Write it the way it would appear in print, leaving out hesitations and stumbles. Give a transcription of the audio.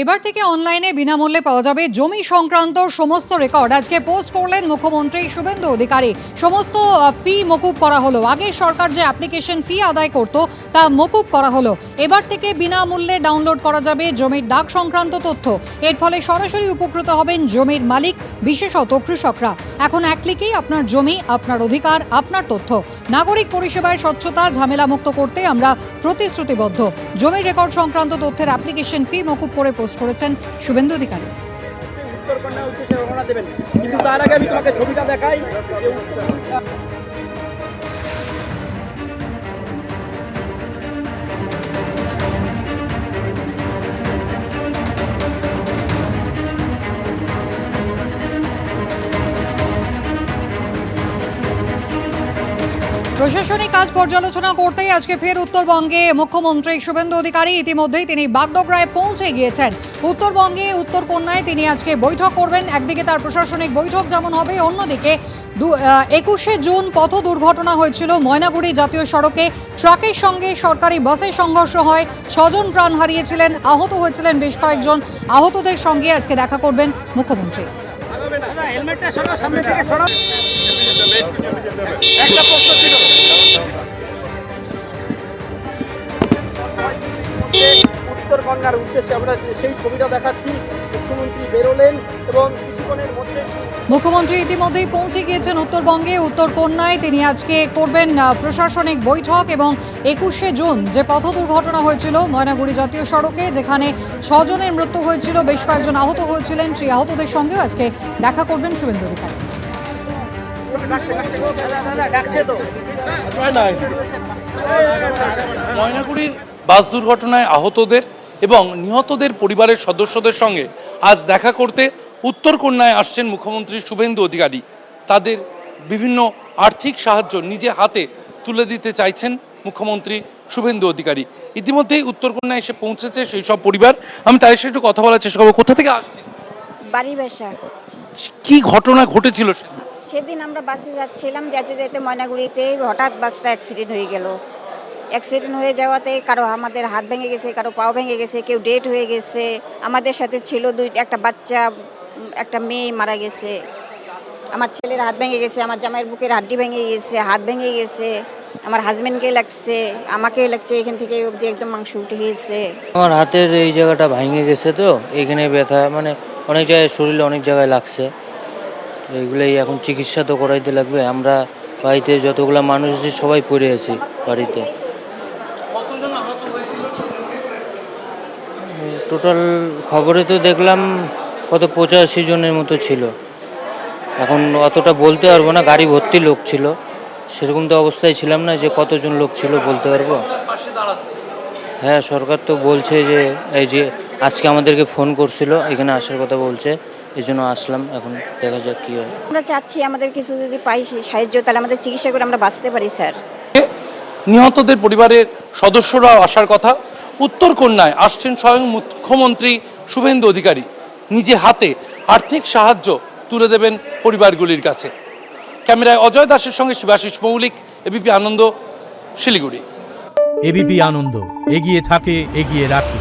এবার থেকে অনলাইনে বিনামূল্যে পাওয়া যাবে জমি সংক্রান্ত সমস্ত রেকর্ড। আজকে পোস্ট করলেন মুখ্যমন্ত্রী শুভেন্দু অধিকারী। সমস্ত ফি মকুব করা হলো। আগে সরকার যে অ্যাপ্লিকেশন ফি আদায় করত তা মকুব করা হলো। এবার থেকে বিনামূল্যে ডাউনলোড করা যাবে জমির দাগ সংক্রান্ত তথ্য। এর ফলে সরাসরি উপকৃত হবেন জমির মালিক, বিশেষত কৃষকরা। এখন এক ক্লিকেই আপনার জমি, আপনার অধিকার, আপনার তথ্য। নাগরিক পরিষেবায় স্বচ্ছতা, ঝামেলা মুক্ত করতে আমরা প্রতিশ্রুতিবদ্ধ। জমির রেকর্ড সংক্রান্ত তথ্যের অ্যাপ্লিকেশন ফি মকুব করে পোস্ট করেছেন শুভেন্দু অধিকারী। কিন্তু তার আগে আমি তোমাকে ছবিটা দেখাই। প্রশাসনিক কাজ পর্যালোচনা করতেই আজকে ফের উত্তরবঙ্গে মুখ্যমন্ত্রী শুভেন্দু অধিকারী। ইতিমধ্যেই তিনি বাগডোগরায় পৌঁছে গিয়েছেন। উত্তরবঙ্গে উত্তরকন্যায় তিনি আজকে বৈঠক করবেন। একদিকে তার প্রশাসনিক বৈঠক যেমন হবে, অন্যদিকে 21শে জুন পথ দুর্ঘটনা হয়েছিল ময়নাগুড়ি জাতীয় সড়কে। ট্রাকের সঙ্গে সরকারি বাসের সংঘর্ষ হয়, 6 জন প্রাণ হারিয়েছিলেন, আহত হয়েছিলেন বেশ কয়েকজন। আহতদের সঙ্গে আজকে দেখা করবেন মুখ্যমন্ত্রী। একটা প্রশ্ন ছিল, উত্তরবঙ্গের উদ্দেশ্যে আমরা সেই ছবিটা দেখাচ্ছি। মুখ্যমন্ত্রী বেরোলেন এবং কিছুক্ষণের মধ্যে মুখ্যমন্ত্রী ইতিমধ্যেই পৌঁছে গিয়েছেন উত্তরবঙ্গে। উত্তরকন্যায় তিনি আজকে করবেন প্রশাসনিক বৈঠক এবং 21শে জুন যে পথ দুর্ঘটনা হয়েছিল ময়নাগুড়ি জাতীয় সড়কে, যেখানে 6 জনের মৃত্যু হয়েছিল, বেশ কয়েকজন আহত হয়েছিলেন, সেই আহতদের সঙ্গেও আজকে দেখা করবেন শুভেন্দু অধিকারী। ময়নাগুড়ির বাস দুর্ঘটনায় আহতদের এবং নিহতদের পরিবারের সদস্যদের সঙ্গে আজ দেখা করতে উত্তরকন্যায় আসছেন মুখ্যমন্ত্রী শুভেন্দু অধিকারী। তাদের বিভিন্ন আর্থিক সাহায্য নিজে হাতে তুলে দিতে চাইছেন মুখ্যমন্ত্রী শুভেন্দু অধিকারী। ইতিমধ্যেই উত্তরকন্যায় এসে পৌঁছেছে সেই সব পরিবার। আমি তাদের সাথে একটু কথা বলার চেষ্টা করবো। কোথা থেকে আসছে? বাড়ি বাসা। কি ঘটনা ঘটেছিল? সেদিন আমরা বাসে যাচ্ছিলাম, যেতে যেতে ময়নাগুড়িতে হঠাৎ বাসটা অ্যাক্সিডেন্ট হয়ে গেল। অ্যাক্সিডেন্ট হয়ে যাওয়াতে কারো আমাদের হাত ভেঙে গেছে, কারো পাও ভেঙে গেছে, কেউ ডেড হয়ে গেছে। আমাদের সাথে ছিল একটা বাচ্চা, একটা মেয়ে মারা গেছে। আমার ছেলের হাত ভেঙে গেছে, আমার জামাইয়ের বুকের হাড্ডি ভেঙে গেছে, হাত ভেঙে গেছে, আমার হাজবেন্ডকে লাগছে, আমাকে লাগছে, এখান থেকে অবধি একদম মাংস উঠে গেছে। আমার হাতের এই জায়গাটা ভেঙে গেছে, তো এইখানে ব্যথা, মানে অনেক জায়গায় শরীরে অনেক জায়গায় লাগছে। এইগুলোই এখন চিকিৎসা তো করাইতে লাগবে। আমরা বাড়িতে যতগুলো মানুষ আছি সবাই পড়ে আছি বাড়িতে। টোটাল খবরে তো দেখলাম কত 85 জনের মতো ছিল। এখন অতটা বলতে পারবো না, গাড়ি ভর্তি লোক ছিল, সেরকম তো অবস্থায় ছিলাম না যে কতজন লোক ছিল বলতে পারবো। হ্যাঁ, সরকার তো বলছে যে এই যে আজকে আমাদেরকে ফোন করছিল, এখানে আসার কথা বলছে, এই জন্য আসলাম। এখন দেখা যাক কি হয়। আমরা চাচ্ছি আমাদের কিছু যদি পাই সাহায্য, তাহলে আমাদের চিকিৎসা করে আমরা বাঁচতে পারি স্যার। নিহতদের পরিবারের সদস্যরাও আসার কথা। উত্তরকন্যায় আসছেন স্বয়ং মুখ্যমন্ত্রী শুভেন্দু অধিকারী। নিজে হাতে আর্থিক সাহায্য তুলে দেবেন পরিবারগুলির কাছে। ক্যামেরায় অজয় দাসের সঙ্গে শিবাশিস মৌলিক, এবিপি আনন্দ, শিলিগুড়ি। এবিপি আনন্দ, এগিয়ে থাকে, এগিয়ে রাখে।